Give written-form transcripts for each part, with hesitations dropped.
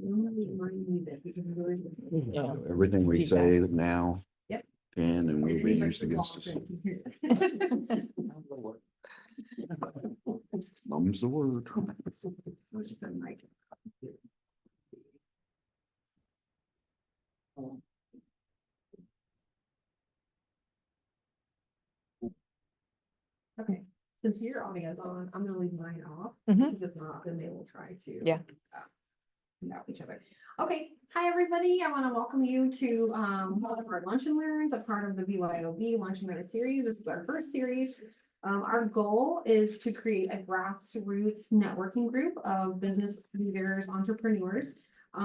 Yeah. Everything we Feedback. say now. Yep. Can and will be used against us. Mum's the word. Okay, since your audio's on, I'm gonna leave mine off, Mhm. because if not, then they will try to. Yeah. Mouth each other. Okay, hi, everybody. I want to welcome you to one of our Lunch and Learns, a part of the BYOB Lunch and Learn series. This is our first series. Our goal is to create a grassroots networking group of business leaders, entrepreneurs,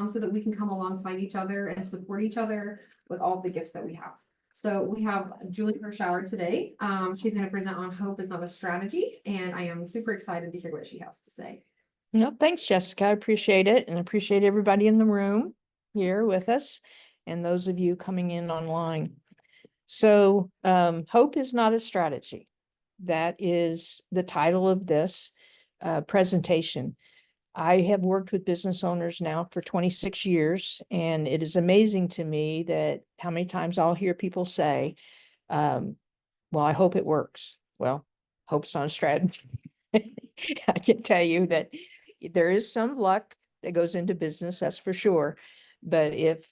so that we can come alongside each other and support each other with all the gifts that we have. So we have Julie Hirschauer today. She's going to present on Hope is Not a Strategy, and I am super excited to hear what she has to say. No, thanks, Jessica. I appreciate it and appreciate everybody in the room here with us and those of you coming in online. So, hope is not a strategy. That is the title of this presentation. I have worked with business owners now for 26 years, and it is amazing to me that how many times I'll hear people say, well, I hope it works. Well, hope's not a strategy. I can tell you that there is some luck that goes into business, that's for sure. But if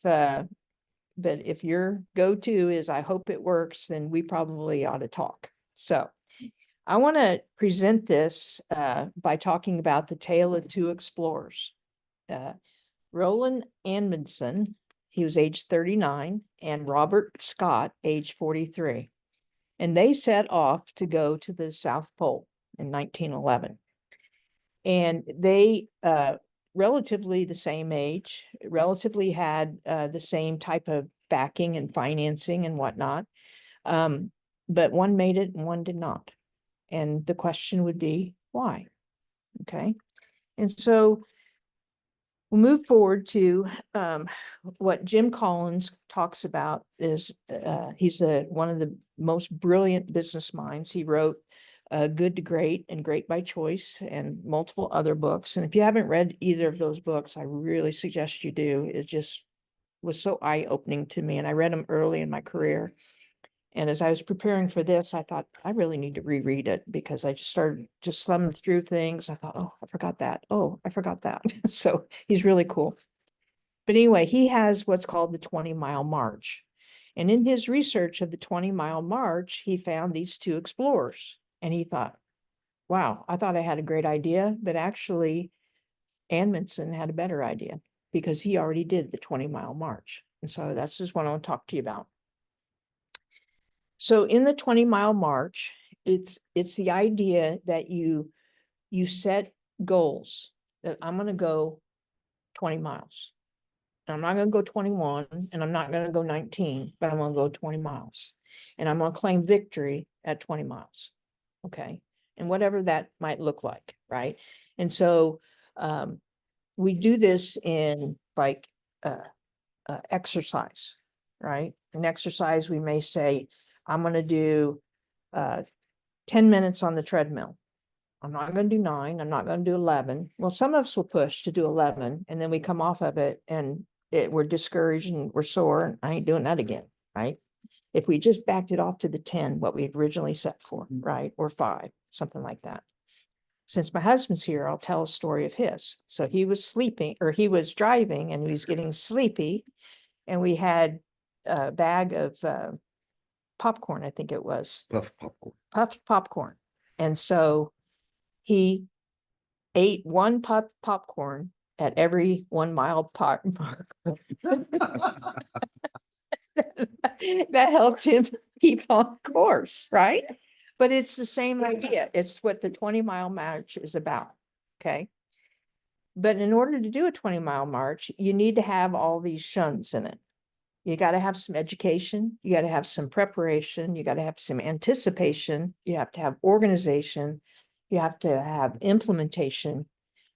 your go-to is I hope it works, then we probably ought to talk. So I want to present this by talking about the tale of two explorers. Roland Amundsen, he was age 39, and Robert Scott, age 43. And they set off to go to the South Pole in 1911. And they, relatively the same age, relatively had the same type of backing and financing and whatnot. But one made it and one did not. And the question would be, why? Okay. And so we'll move forward to what Jim Collins talks about is he's one of the most brilliant business minds. He wrote Good to Great and Great by Choice and multiple other books. And if you haven't read either of those books, I really suggest you do. It just was so eye-opening to me. And I read them early in my career. And as I was preparing for this, I thought, I really need to reread it because I just started just slumming through things. I thought, oh, I forgot that. Oh, I forgot that. So he's really cool. But anyway, he has what's called the 20-mile march. And in his research of the 20-mile march, he found these two explorers. And he thought, wow, I thought I had a great idea, but actually Amundsen had a better idea because he already did the 20-mile march. And so that's just what I want to talk to you about. So in the 20-mile march, it's the idea that you set goals that I'm going to go 20 miles. I'm not going to go 21 and I'm not going to go 19, but I'm going to go 20 miles. And I'm going to claim victory at 20 miles. Okay. And whatever that might look like. Right. And so we do this in like exercise. Right. In exercise, we may say, I'm going to do 10 minutes on the treadmill. I'm not going to do 9. I'm not going to do 11. Well, some of us will push to do 11 and then we come off of it and we're discouraged and we're sore. And I ain't doing that again. Right. If we just backed it off to the 10, what we had originally set for, right. Or 5, something like that. Since my husband's here, I'll tell a story of his. So he was sleeping or he was driving and he was getting sleepy. And we had a bag of popcorn, I think it was. Puffed popcorn. And so he ate one puffed popcorn at every 1 mile mark. That helped him keep on course, right? But it's the same idea. It's what the 20-mile march is about. Okay. But in order to do a 20-mile march, you need to have all these shuns in it. You got to have some education. You got to have some preparation. You got to have some anticipation. You have to have organization. You have to have implementation.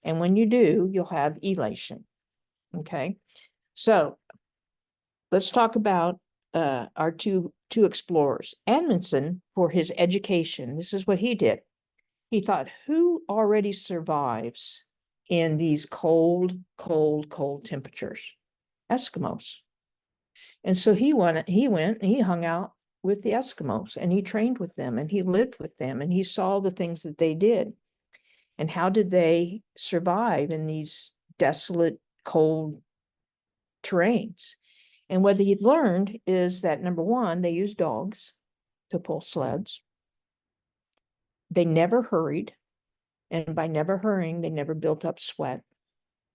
And when you do, you'll have elation. Okay. So let's talk about our two explorers. Amundsen, for his education, this is what he did. He thought, who already survives in these cold, cold, cold temperatures. Eskimos. And so he went and he hung out with the Eskimos and he trained with them and he lived with them and he saw the things that they did. And how did they survive in these desolate, cold terrains? And what he learned is that number one, they used dogs to pull sleds. They never hurried. And by never hurrying, they never built up sweat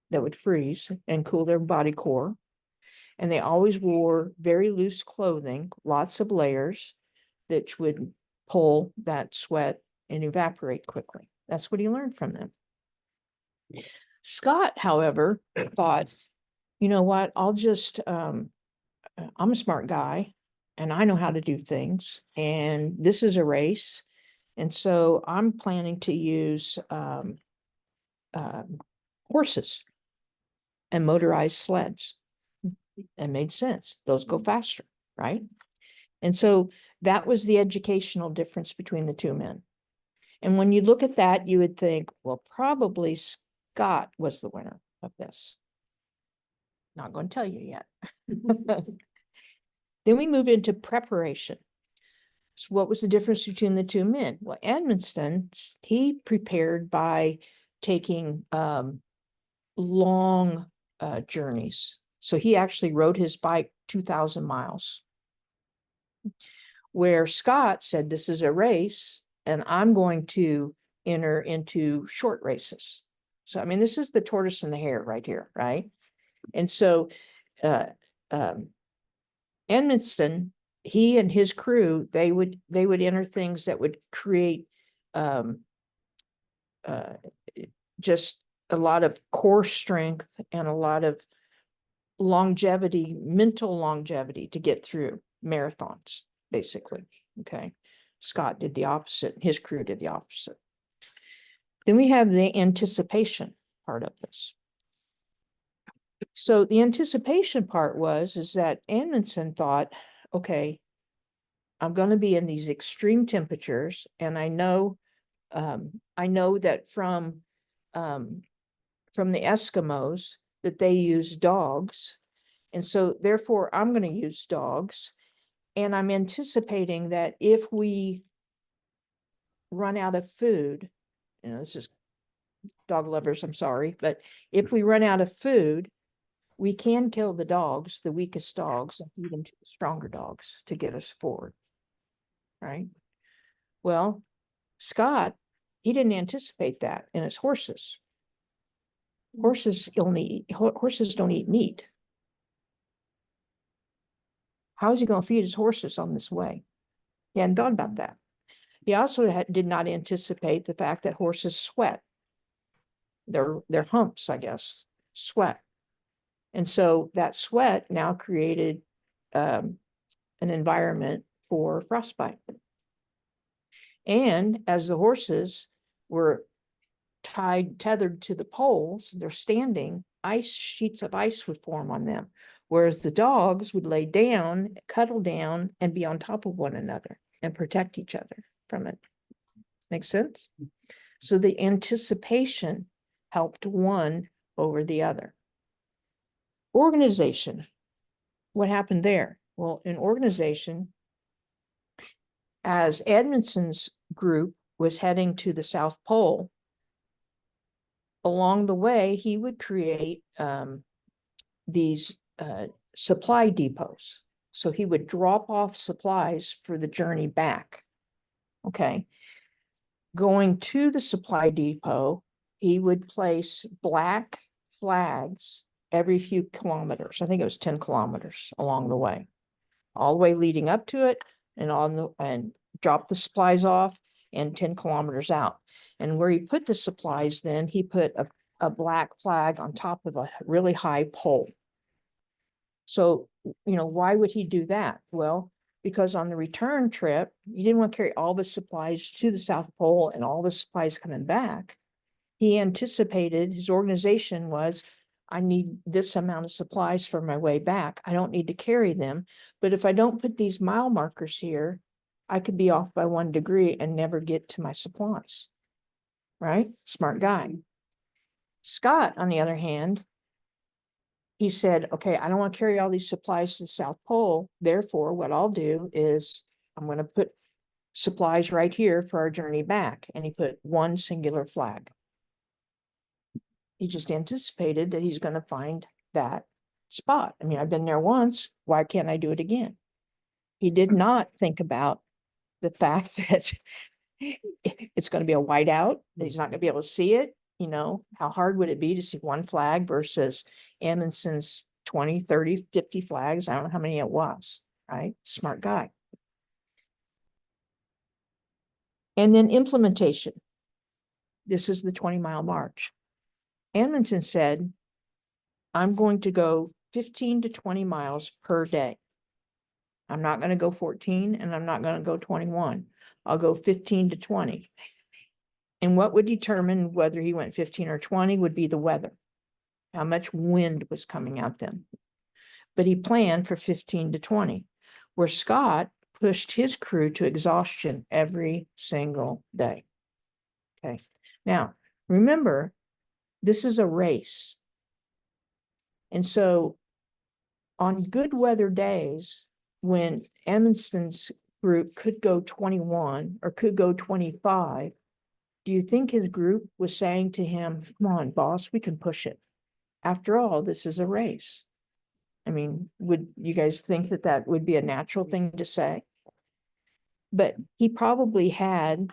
that would freeze and cool their body core. And they always wore very loose clothing, lots of layers that would pull that sweat and evaporate quickly. That's what he learned from them. Scott, however, thought, you know what, I'm a smart guy and I know how to do things. And this is a race. And so I'm planning to use horses and motorized sleds. That made sense. Those go faster, right? And so that was the educational difference between the two men. And when you look at that, you would think, well, probably Scott was the winner of this. Not going to tell you yet. Then we move into preparation. So what was the difference between the two men? Well, Edmondson, he prepared by taking long journeys. So he actually rode his bike 2,000 miles. Where Scott said, this is a race and I'm going to enter into short races. So, I mean, this is the tortoise and the hare right here, right? And so Edmondson, he and his crew, they would enter things that would create just a lot of core strength and a lot of longevity, mental longevity to get through marathons, basically. Okay. Scott did the opposite. His crew did the opposite. Then we have the anticipation part of this. So the anticipation part is that Amundsen thought, okay, I'm going to be in these extreme temperatures. And I know that from the Eskimos that they use dogs. And so therefore I'm going to use dogs. And I'm anticipating that if we run out of food, this is dog lovers, I'm sorry, but if we run out of food, we can kill the dogs, the weakest dogs, and feed them to the stronger dogs to get us forward, right? Well, Scott, he didn't anticipate that in his horses. Horses don't eat meat. How is he going to feed his horses on this way? He hadn't thought about that. He also did not anticipate the fact that horses sweat. Their humps, I guess, sweat. And so that sweat now created an environment for frostbite. And as the horses were tethered to the poles, they're standing, sheets of ice would form on them. Whereas the dogs would lay down, cuddle down, and be on top of one another and protect each other from it. Make sense? So the anticipation helped one over the other. Organization. What happened there? Well, in organization, as Edmondson's group was heading to the South Pole, along the way, he would create these supply depots. So he would drop off supplies for the journey back. Okay. Going to the supply depot, he would place black flags every few kilometers. I think it was 10 kilometers along the way, all the way leading up to it and drop the supplies off and 10 kilometers out. And where he put the supplies, then he put a black flag on top of a really high pole. So, why would he do that? Well, because on the return trip, he didn't want to carry all the supplies to the South Pole and all the supplies coming back. He anticipated, his organization was, I need this amount of supplies for my way back. I don't need to carry them. But if I don't put these mile markers here, I could be off by 1 degree and never get to my supplies. Right? Smart guy. Scott, on the other hand, he said, okay, I don't want to carry all these supplies to the South Pole. Therefore, what I'll do is I'm going to put supplies right here for our journey back. And he put one singular flag. He just anticipated that he's going to find that spot. I mean, I've been there once. Why can't I do it again? He did not think about the fact that it's going to be a whiteout, that he's not going to be able to see it. You know, how hard would it be to see one flag versus Amundsen's 20, 30, 50 flags? I don't know how many it was, right? Smart guy. And then implementation. This is the 20-mile march. Amundsen said, I'm going to go 15 to 20 miles per day. I'm not going to go 14 and I'm not going to go 21. I'll go 15 to 20. And what would determine whether he went 15 or 20 would be the weather, how much wind was coming at them. But he planned for 15 to 20, where Scott pushed his crew to exhaustion every single day. Okay. Now, remember, this is a race. And so on good weather days, when Amundsen's group could go 21 or could go 25, do you think his group was saying to him, come on, boss, we can push it? After all, this is a race. I mean, would you guys think that that would be a natural thing to say? But he probably had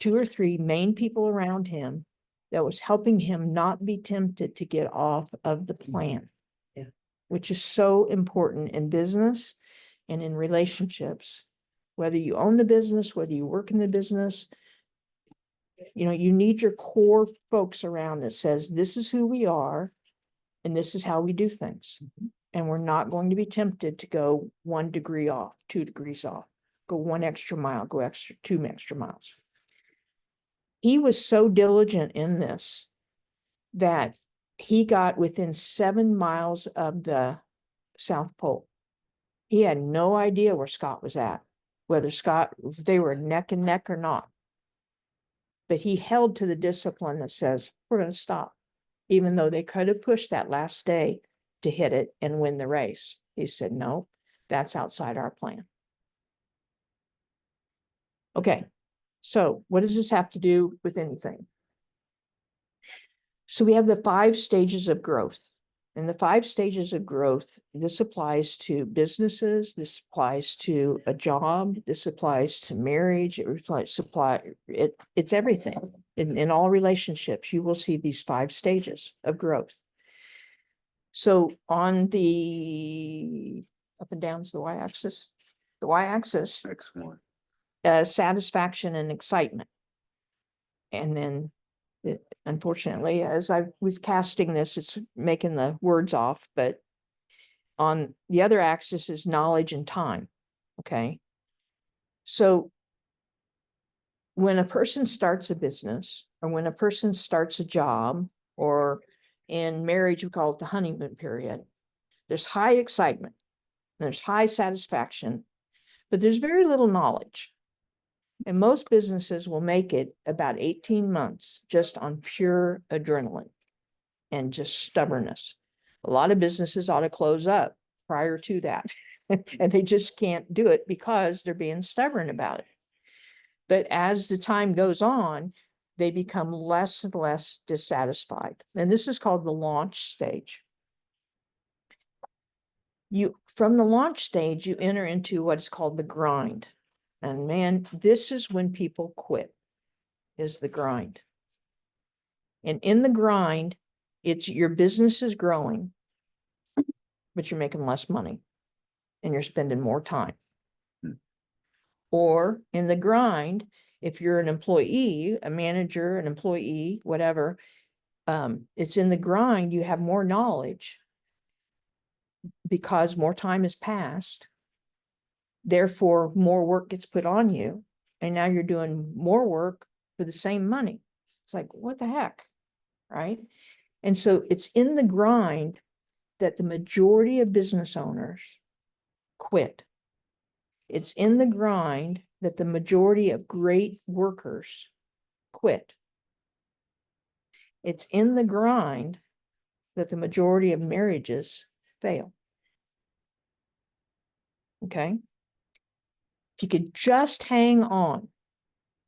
2 or 3 main people around him that was helping him not be tempted to get off of the plan. Yeah. Which is so important in business and in relationships. Whether you own the business, whether you work in the business, you know, you need your core folks around that says, this is who we are, and this is how we do things. And we're not going to be tempted to go 1 degree off, 2 degrees off, go 1 extra mile, go 2 extra miles. He was so diligent in this that he got within 7 miles of the South Pole. He had no idea where Scott was at, whether if they were neck and neck or not. But he held to the discipline that says, we're going to stop, even though they could have pushed that last day to hit it and win the race. He said, no, that's outside our plan. Okay, so what does this have to do with anything? So we have the 5 stages of growth. And the 5 stages of growth, this applies to businesses, this applies to a job, this applies to marriage, it's everything. In all relationships, you will see these 5 stages of growth. So on the up and down's the y-axis. The y-axis, Excellent. satisfaction and excitement. And then unfortunately, as we've casting this, it's making the words off, but on the other axis is knowledge and time. Okay. So when a person starts a business, or when a person starts a job, or in marriage, we call it the honeymoon period, there's high excitement, there's high satisfaction, but there's very little knowledge. And most businesses will make it about 18 months just on pure adrenaline and just stubbornness. A lot of businesses ought to close up prior to that. And they just can't do it because they're being stubborn about it. But as the time goes on, they become less and less dissatisfied. And this is called the launch stage. From the launch stage, you enter into what is called the grind. And man, this is when people quit, is the grind. And in the grind, it's your business is growing, but you're making less money and you're spending more time. Or in the grind, if you're an employee, a manager, an employee, whatever, it's in the grind, you have more knowledge because more time has passed. Therefore, more work gets put on you. And now you're doing more work for the same money. It's like, what the heck? Right? And so it's in the grind that the majority of business owners quit. It's in the grind that the majority of great workers quit. It's in the grind that the majority of marriages fail. Okay. If you could just hang on,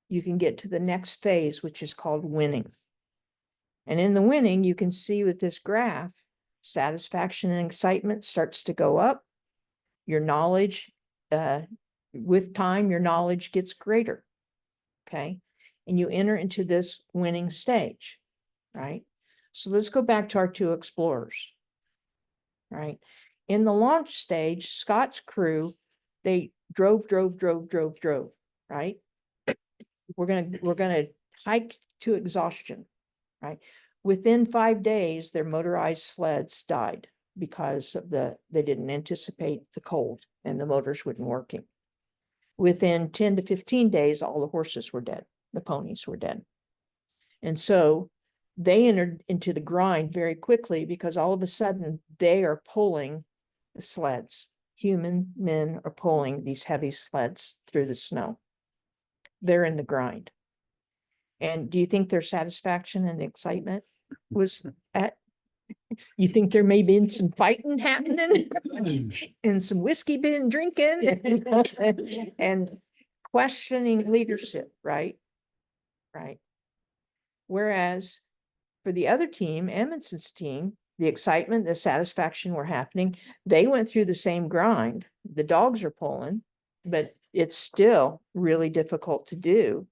you can get to the next phase, which is called winning. And in the winning, you can see with this graph, satisfaction and excitement starts to go up. Your knowledge, with time, your knowledge gets greater. Okay. And you enter into this winning stage, right? So let's go back to our two explorers, right? In the launch stage, Scott's crew, they drove, right? We're gonna hike to exhaustion, right? Within 5 days, their motorized sleds died because of they didn't anticipate the cold and the motors weren't working. Within 10 to 15 days, all the horses were dead. The ponies were dead. And so they entered into the grind very quickly because all of a sudden they are pulling the sleds. Human men are pulling these heavy sleds through the snow. They're in the grind. And do you think their satisfaction and excitement was at, you think there may be some fighting happening and some whiskey been drinking and questioning leadership, right? Right. Whereas for the other team, Edmondson's team, the excitement, the satisfaction were happening. They went through the same grind. The dogs are pulling, but it's still really difficult to do.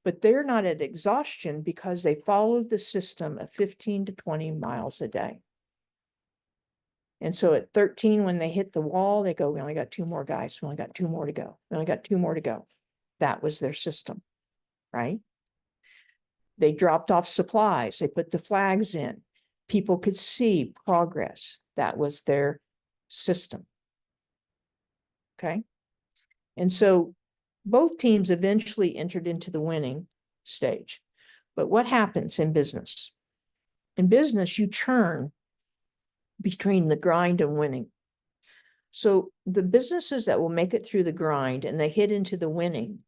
But they're not at exhaustion because they followed the system of 15 to 20 miles a day. And so at 13, when they hit the wall, they go, we only got 2 more guys. We only got 2 more to go. We only got 2 more to go. That was their system, right? They dropped off supplies. They put the flags in. People could see progress. That was their system. Okay. And so both teams eventually entered into the winning stage. But what happens in business? In business, you churn between the grind and winning. So the businesses that will make it through the grind and they hit into the winning,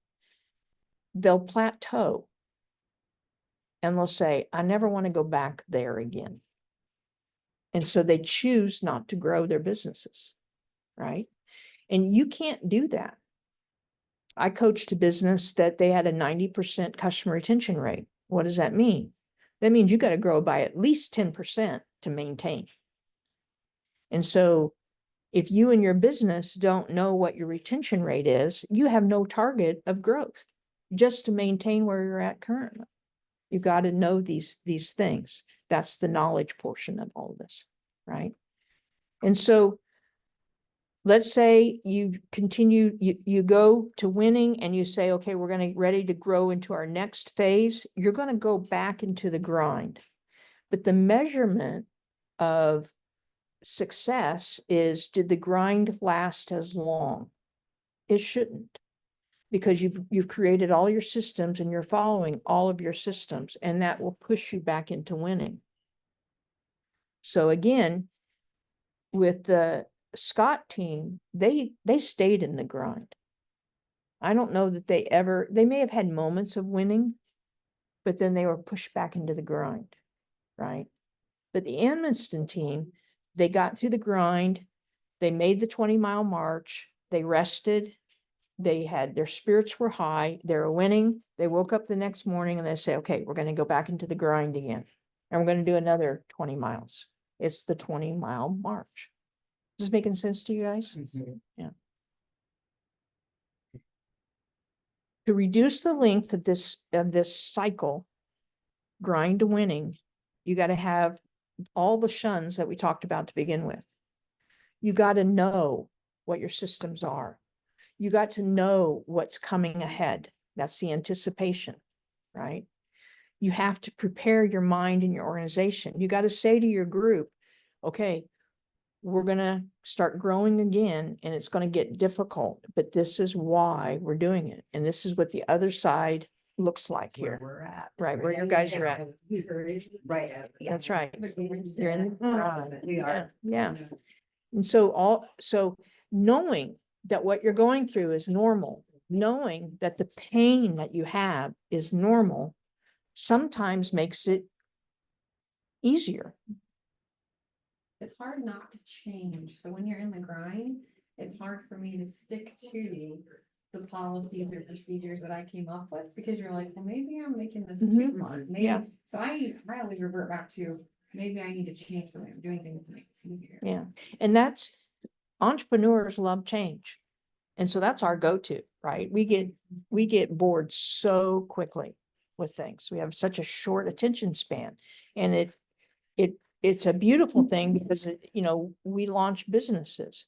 they'll plateau. And they'll say, I never want to go back there again. And so they choose not to grow their businesses, right? And you can't do that. I coached a business that they had a 90% customer retention rate. What does that mean? That means you got to grow by at least 10% to maintain. And so if you and your business don't know what your retention rate is, you have no target of growth just to maintain where you're at currently. You got to know these things. That's the knowledge portion of all of this, right? And so let's say you continue, you go to winning and you say, okay, we're going to ready to grow into our next phase. You're going to go back into the grind. But the measurement of success is, did the grind last as long? It shouldn't. Because you've created all your systems and you're following all of your systems, and that will push you back into winning. So again, with the Scott team, they stayed in the grind. I don't know that they may have had moments of winning, but then they were pushed back into the grind, right? But the Edmonton team, they got through the grind, they made the 20-mile march, they rested, their spirits were high, they were winning. They woke up the next morning and they say, okay, we're going to go back into the grind again. And we're going to do another 20 miles. It's the 20-mile march. Is this making sense to you guys? Mm-hmm. Yeah. To reduce the length of this cycle, grind to winning, you got to have all the shuns that we talked about to begin with. You got to know what your systems are. You got to know what's coming ahead. That's the anticipation, right? You have to prepare your mind and your organization. You got to say to your group, okay, we're going to start growing again and it's going to get difficult, but this is why we're doing it. And this is what the other side looks like here. Where we're at. Right, where your guys are at. Right. at the That's end. right. You're in the grind. We are. Yeah. And so knowing that what you're going through is normal, knowing that the pain that you have is normal, sometimes makes it easier. It's hard not to change. So when you're in the grind, it's hard for me to stick to the policies or procedures that I came up with because you're like, well, maybe I'm making this too hard. Maybe. Yeah. So I always revert back to maybe I need to change the way I'm doing things to make this easier. Yeah. And that's, entrepreneurs love change. And so that's our go-to, right? We get bored so quickly with things. We have such a short attention span. And it's a beautiful thing because we launch businesses,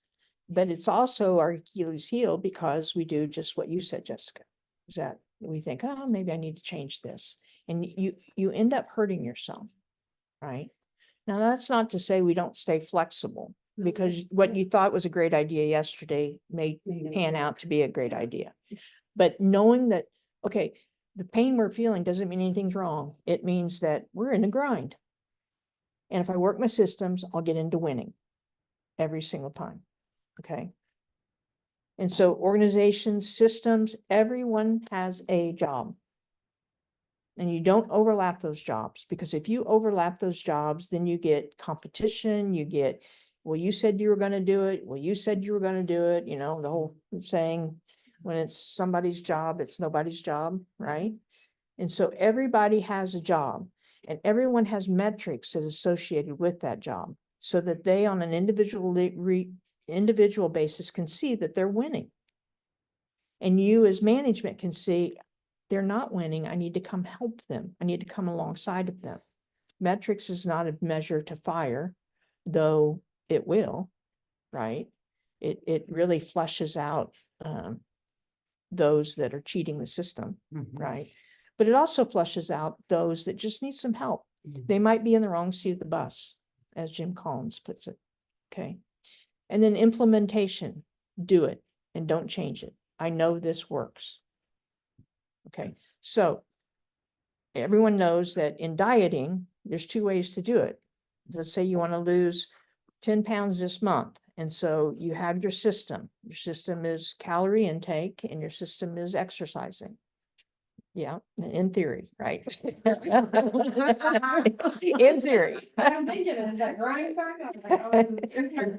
but it's also our Achilles heel because we do just what you said, Jessica, is that we think, oh, maybe I need to change this. And you end up hurting yourself, right? Now, that's not to say we don't stay flexible, because what you thought was a great idea yesterday may pan out to be a great idea. But knowing that, okay, the pain we're feeling doesn't mean anything's wrong. It means that we're in a grind. And if I work my systems, I'll get into winning every single time. Okay. And so organizations, systems, everyone has a job. And you don't overlap those jobs, because if you overlap those jobs, then you get competition, you get, well, you said you were going to do it. Well, you said you were going to do it. The whole saying, when it's somebody's job, it's nobody's job, right? And so everybody has a job, and everyone has metrics that are associated with that job, so that they on an individual basis can see that they're winning. And you as management can see, they're not winning. I need to come help them. I need to come alongside of them. Metrics is not a measure to fire, though it will, right? It really fleshes out those that are cheating the system, right? But it also flushes out those that just need some help. They might be in the wrong seat of the bus, as Jim Collins puts it. Okay. And then implementation, do it and don't change it. I know this works. Okay. So everyone knows that in dieting, there's two ways to do it. Let's say you want to lose 10 pounds this month. And so you have your system. Your system is calorie intake and your system is exercising. Yeah, in theory, right? In theory. I'm thinking, is that grind starting? I was like, oh,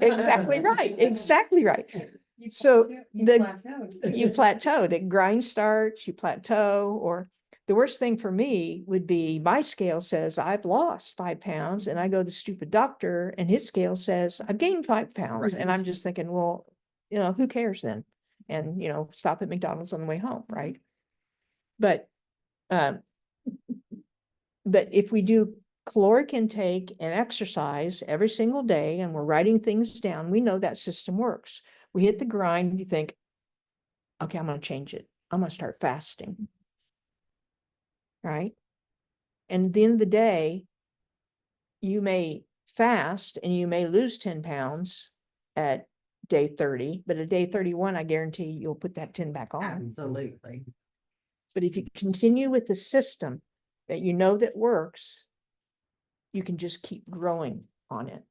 Exactly right. Exactly right. You So plateaued. you plateau, that grind starts, you plateau, or the worst thing for me would be my scale says I've lost 5 pounds, and I go to the stupid doctor and his scale says I've gained 5 pounds. And I'm just thinking, well, who cares then? And, stop at McDonald's on the way home, right? But if we do caloric intake and exercise every single day, and we're writing things down, we know that system works. We hit the grind, you think, okay, I'm going to change it. I'm going to start fasting. Right? And at the end of the day, you may fast and you may lose 10 pounds at day 30, but at day 31, I guarantee you'll put that 10 back on. Absolutely. But if you continue with the system that you know that works, you can just keep growing on it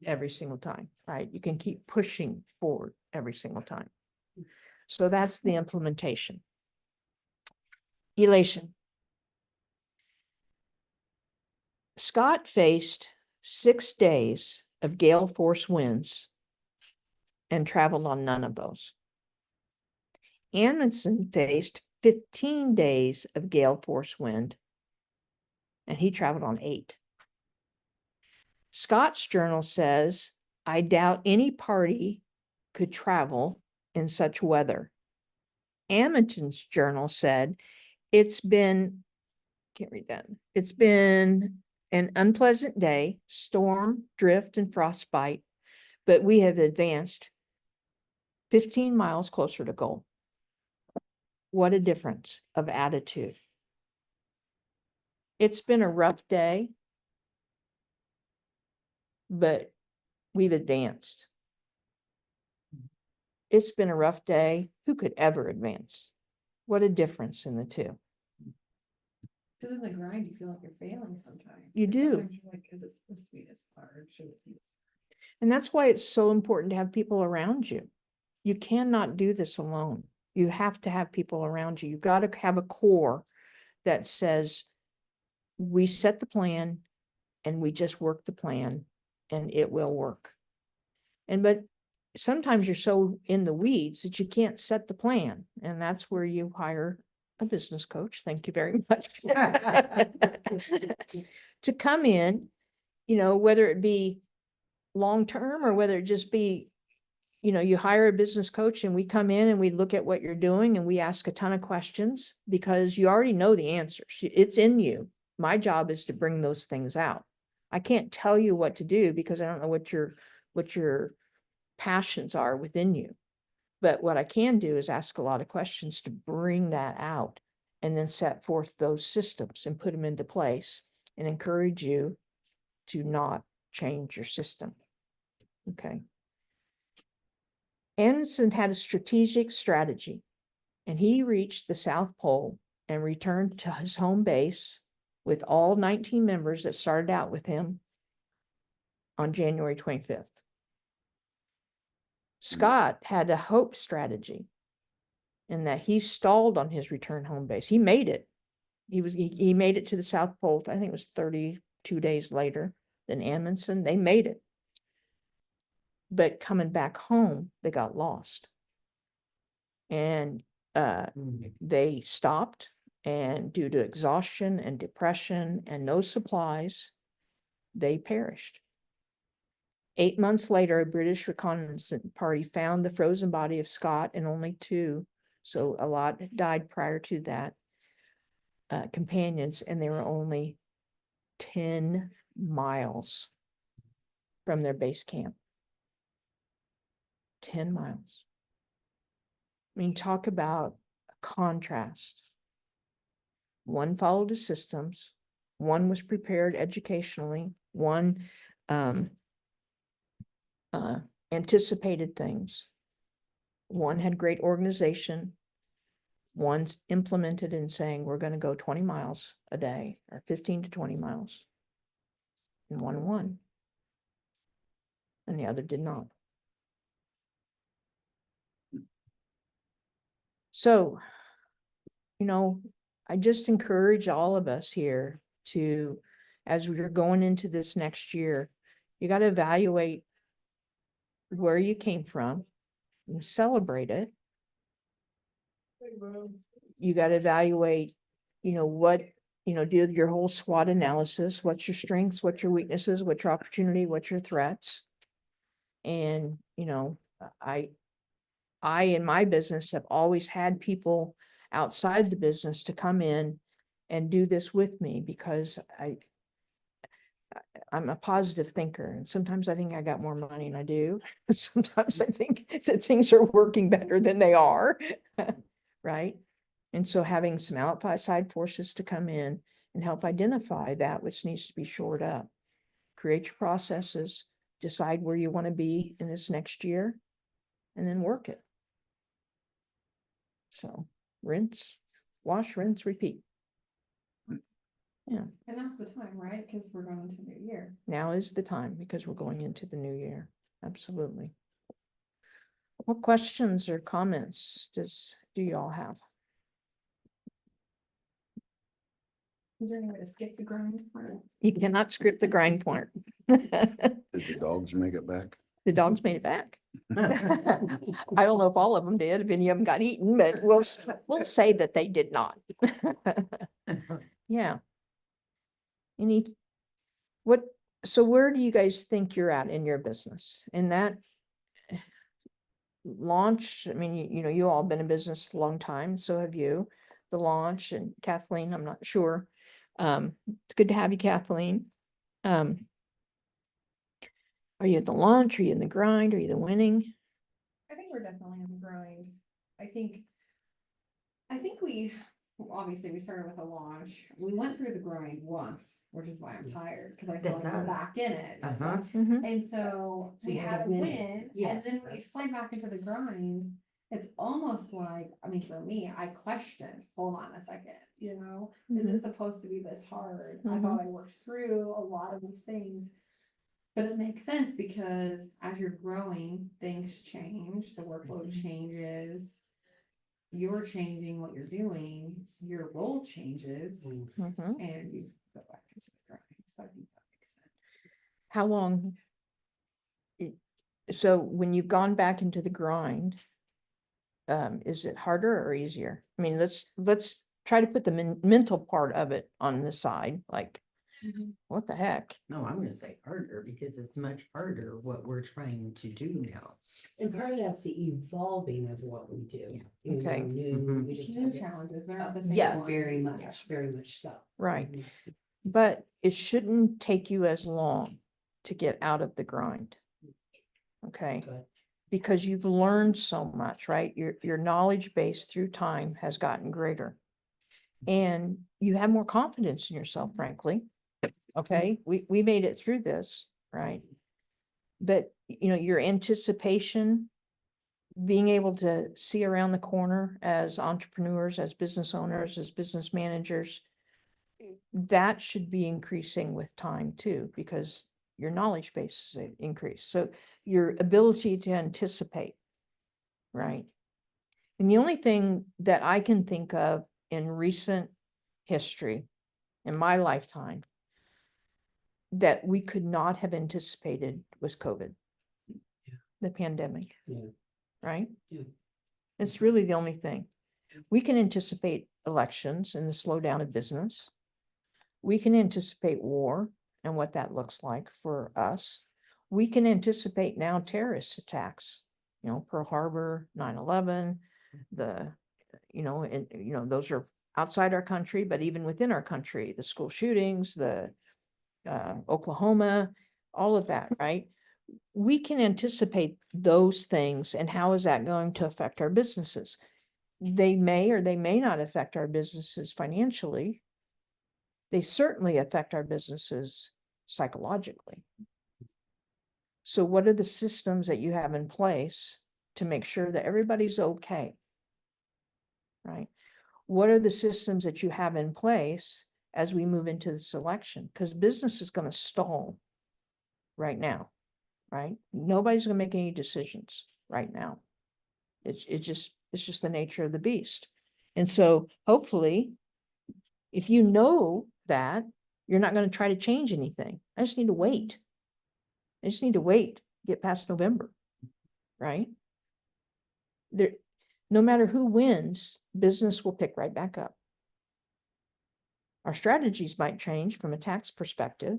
every single time, right? You can keep pushing forward every single time. So that's the implementation. Elation. Scott faced 6 days of gale force winds and traveled on none of those. Amundsen faced 15 days of gale force wind, and he traveled on 8. Scott's journal says, I doubt any party could travel in such weather. Amundsen's journal said, can't read that. It's been an unpleasant day, storm, drift, and frostbite, but we have advanced 15 miles closer to goal. What a difference of attitude. It's been a rough day, but we've advanced. It's been a rough day. Who could ever advance? What a difference in the two. Because in the grind, you feel like you're failing sometimes. You do. Sometimes you're like, is it supposed to be this hard? Should it be this? And that's why it's so important to have people around you. You cannot do this alone. You have to have people around you. You've got to have a core that says, we set the plan, and we just work the plan and it will work. But sometimes you're so in the weeds that you can't set the plan, and that's where you hire a business coach. Thank you very much. To come in, whether it be long-term or whether it just be, you hire a business coach and we come in and we look at what you're doing and we ask a ton of questions because you already know the answers. It's in you. My job is to bring those things out. I can't tell you what to do because I don't know what your passions are within you. But what I can do is ask a lot of questions to bring that out and then set forth those systems and put them into place and encourage you to not change your system. Okay. Anderson had a strategic strategy, and he reached the South Pole and returned to his home base with all 19 members that started out with him on January 25th. Scott had a hope strategy in that he stalled on his return home base. He made it. He made it to the South Pole. I think it was 32 days later than Amundsen. They made it. But coming back home, they got lost. And they stopped, and due to exhaustion and depression and no supplies, they perished. 8 months later, a British reconnaissance party found the frozen body of Scott and only 2, so a lot died prior to that, companions, and they were only 10 miles from their base camp. 10 miles. I mean, talk about a contrast. One followed the systems, one was prepared educationally, one anticipated things. One had great organization. One's implemented in saying, we're going to go 20 miles a day or 15 to 20 miles. And one won. And the other did not. So, I just encourage all of us here to, as we're going into this next year, you got to evaluate where you came from and celebrate it. You got to evaluate, what, do your whole SWOT analysis. What's your strengths? What's your weaknesses? What's your opportunity? What's your threats? And, I in my business have always had people outside the business to come in and do this with me because I'm a positive thinker, and sometimes I think I got more money than I do. Sometimes I think that things are working better than they are, right? And so having some outside forces to come in and help identify that which needs to be shored up, create your processes, decide where you want to be in this next year, and then work it. So rinse, wash, rinse, repeat. Yeah. And that's the time, right? Because we're going into a new year. Now is the time because we're going into the new year. Absolutely. What questions or comments do y'all have? Is there any way to skip the grind part? You cannot script the grind part. Did the dogs make it back? The dogs made it back. I don't know if all of them did, if any of them got eaten, but we'll say that they did not. Yeah. So where do you guys think you're at in your business? In that launch, I mean, you all been in business a long time, so have you. The launch, and Kathleen, I'm not sure. It's good to have you, Kathleen. Are you at the launch? Are you in the grind? Are you the winning? I think we're definitely on the grind. I think obviously we started with a launch. We went through the grind once, which is why I'm tired, because I feel like I'm back in it. Mhm. And so So we you had had a to win win, it. and Yes, then when you slide back into the grind, it's almost like, I mean, for me, I question, hold on a second, is it supposed to be this hard? I thought I worked through a lot of these things. But it makes sense because as you're growing, things change, the workload changes. You're changing what you're doing, your role changes, Mhm. and you go back into the grind. So I think that makes how long? So when you've gone back into the grind, is it harder or easier? I mean, let's try to put the mental part of it on the side, like, what the heck? No, I'm gonna say harder because it's much harder what we're trying to do now. And part of that's the evolving of what we do. You know, Okay. new, we just New have this- challenges, they're not the same. Yeah, ones. very Yeah. much so. Right. Mhm. But it shouldn't take you as long to get out of the grind. Okay, Good. because you've learned so much, right? Your knowledge base through time has gotten greater. And you have more confidence in yourself, frankly. Okay, we made it through this, right? But, you know, your anticipation, being able to see around the corner as entrepreneurs, as business owners, as business managers, that should be increasing with time too, because your knowledge base is increased. So your ability to anticipate, right? And the only thing that I can think of in recent history, in my lifetime, that we could not have anticipated was COVID, the pandemic, Yeah. right? Yeah. It's really the only thing. We can anticipate elections and the slowdown of business. We can anticipate war and what that looks like for us. We can anticipate now terrorist attacks, you know, Pearl Harbor, 9/11, those are outside our country, but even within our country, the school shootings, the Oklahoma, all of that, right? We can anticipate those things, and how is that going to affect our businesses? They may or they may not affect our businesses financially. They certainly affect our businesses psychologically. So what are the systems that you have in place to make sure that everybody's okay? Right? What are the systems that you have in place as we move into this election? Because business is going to stall right now, right? Nobody's going to make any decisions right now. It's just the nature of the beast. And so hopefully, if you know that, you're not going to try to change anything. I just need to wait. I just need to wait, get past November, right? There, no matter who wins, business will pick right back up. Our strategies might change from a tax perspective.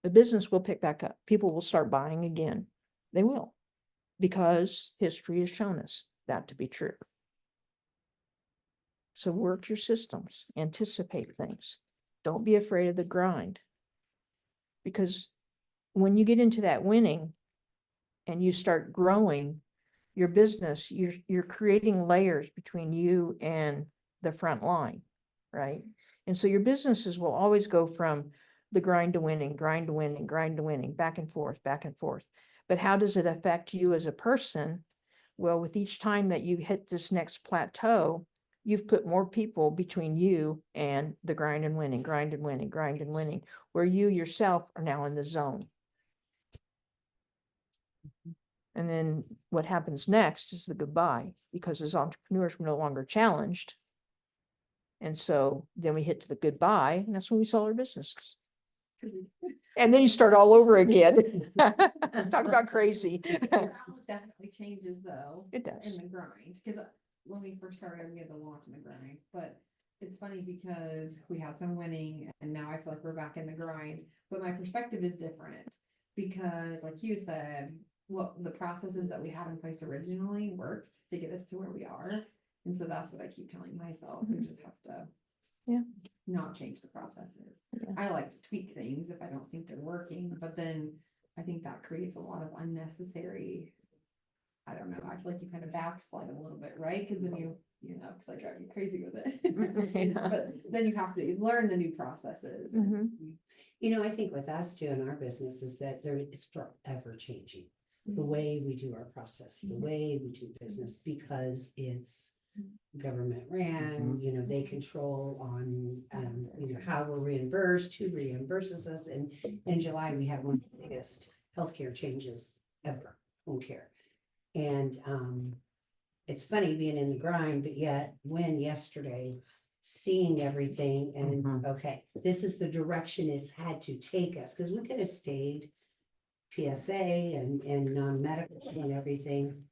The business will pick back up. People will start buying again. They will, because history has shown us that to be true. So work your systems, anticipate things. Don't be afraid of the grind. Because when you get into that winning and you start growing your business, you're creating layers between you and the front line, right? And so your businesses will always go from the grind to winning, grind to winning, grind to winning, back and forth, back and forth. But how does it affect you as a person? Well, with each time that you hit this next plateau, you've put more people between you and the grind and winning, grind and winning, grind and winning, where you yourself are now in the zone. And then what happens next is the goodbye, because as entrepreneurs, we're no longer challenged. And so then we hit to the goodbye, and that's when we sell our businesses. And then you start all over again. Talk about crazy. The balance definitely changes though. It does. In the grind, because when we first started, we had the launch in the grind, but it's funny because we had some winning and now I feel like we're back in the grind, but my perspective is different. Because like you said, what the processes that we had in place originally worked to get us to where we are. And so that's what I keep telling myself. We just have to not change the processes. Yeah. I like to tweak things if I don't think they're working, but then I think that creates a lot of unnecessary, I don't know, I feel like you kind of backslide a little bit, right? Because then because I drive you crazy with it. Yeah. But then you have to learn the new processes. Mhm. You know, I think with us too in our business is that it's forever changing. The way we do our process, the way we do business, because it's government ran, they control on, how we're reimbursed, who reimburses us. And in July, we had one of the biggest healthcare changes ever, home care. And it's funny being in the grind, but yet when yesterday, seeing everything and, Mhm. okay, this is the direction it's had to take us, because we could have stayed PSA and non-medical and everything.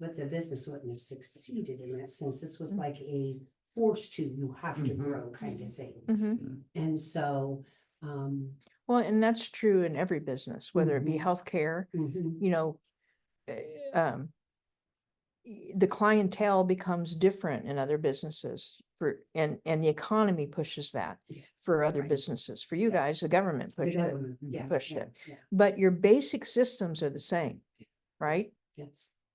But the business wouldn't have succeeded in that sense. This was like a forced to, you have to Mhm. grow kind of thing. Mhm. And so, Well, and that's true in every business, whether it be Mhm. healthcare, mhm, you know, the clientele becomes different in other businesses and the economy pushes that Yeah. for other Right. businesses. For you Yeah. guys, the government the pushed it, government, yeah, pushed yeah, it. yeah, But your basic systems are the same, right? yeah.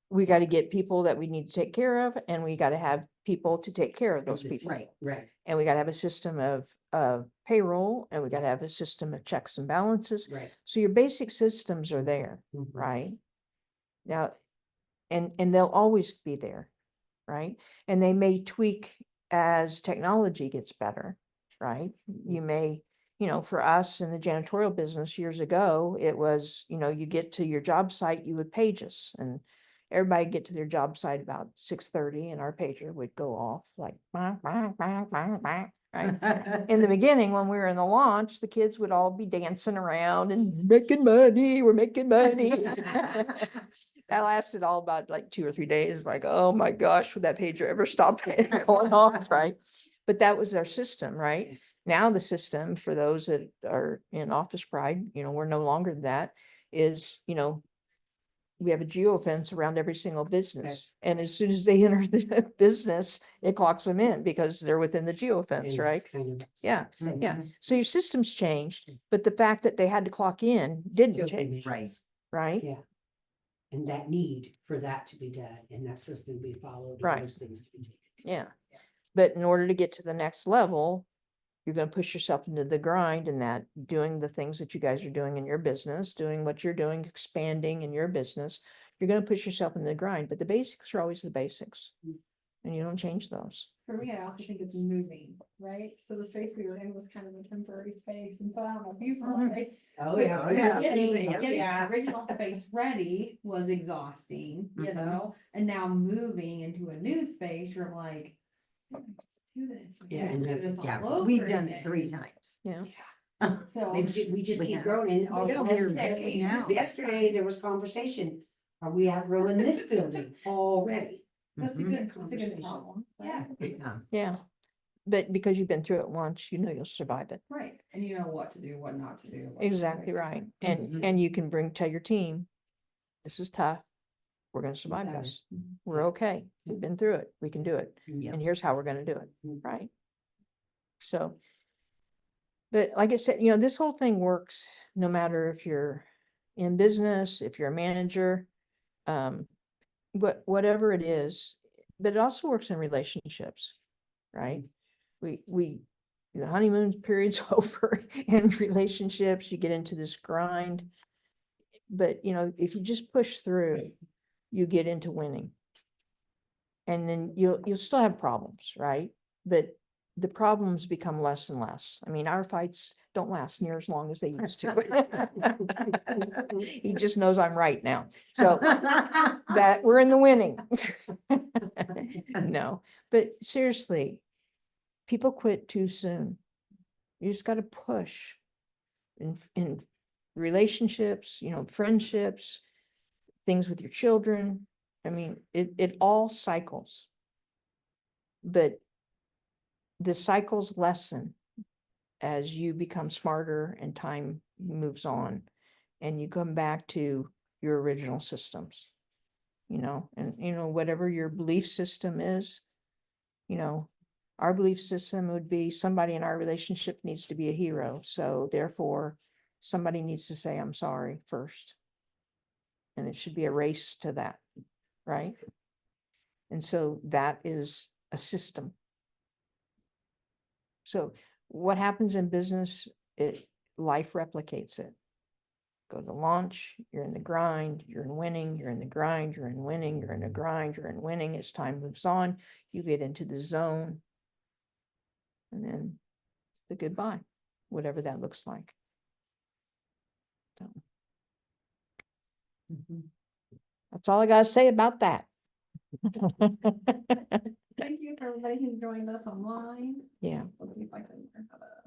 We got to get people that we need to take care of, and we got to have people to take care of those people. Right, right. And we got to have a system of payroll, and we got to have a system of checks and balances. Right. So your basic systems are there, Mhm. right? Now, and they'll always be there, right? And they may tweak as technology gets better, right? You may, for us in the janitorial business years ago, it was, you get to your job site, you would page us, and everybody get to their job site about 6:30, and our pager would go off like, "Bah, bah, bah, bah, bah," right? In the beginning, when we were in the launch, the kids would all be dancing around and making money, we're making money. That lasted all about like 2 or 3 days, like, oh my gosh, would that pager ever stop going off, right? But that was our system, right? Now the system, for those that are in Office Pride, we're no longer that, is, we have a geofence around every single business. And as soon as they enter the business, it clocks them in because they're within the geofence, And right? it's kind of Yeah, same. yeah. So your systems changed, but the fact that they had to clock in didn't Still change, remains. right? Yeah. And that need for that to be done and that system to be followed. and Right. Those things to be taken. Yeah. But in order to get to the next level, you're going to push yourself into the grind and that doing the things that you guys are doing in your business, doing what you're doing, expanding in your business, you're going to push yourself into the grind, but the basics are always the basics. And you don't change those. For me, I also think it's moving, right? So the space we were in was kind of a temporary space, and so I don't know if you feel like. Oh, but yeah. yeah. Getting Yeah. the original space ready was exhausting, you Mhm. know, and now moving into a new space, you're like, "Oh, let's do this. I Yeah, gotta and do that's- this all Yeah, over we've done again." it 3 times. Yeah. So. We just We keep have. growing and all Yeah, of we're this- steady now. yesterday there was conversation. Are we outgrowing this building already? That's a Mhm. good Conversation. problem. Yeah. Yeah. Yeah. But because you've been through it once, you'll survive it. Right, and you know what to do, what not to do. what Exactly to right. do. And you can tell your team, this is tough. We're going to survive got it. this. We're okay. We've been through it. We can do it. Yeah. And here's how we're going to do it. Mhm. Right. So, but like I said, this whole thing works no matter if you're in business, if you're a manager, whatever it is, but it also works in relationships, right? The honeymoon period's over in relationships, you get into this grind. But, if you just push through, you get into winning. And then you'll still have problems, right? But the problems become less and less. I mean, our fights don't last near as long as they used to. He just knows I'm right now. So that we're in the winning. No, but seriously, people quit too soon. You just got to push in relationships, friendships, things with your children. I mean, it all cycles. But the cycles lessen as you become smarter and time moves on and you come back to your original systems, and, whatever your belief system is, our belief system would be somebody in our relationship needs to be a hero. So therefore, somebody needs to say, I'm sorry first. And it should be a race to that, right? And so that is a system. So what happens in business, life replicates it. Go to launch, you're in the grind, you're in winning, you're in the grind, you're in winning, you're in the grind, you're in winning. As time moves on, you get into the zone. And then the goodbye, whatever that looks like. So Mhm. that's all I gotta say about that. Thank you for everybody who joined us online. Yeah. Let's see if I can learn how to.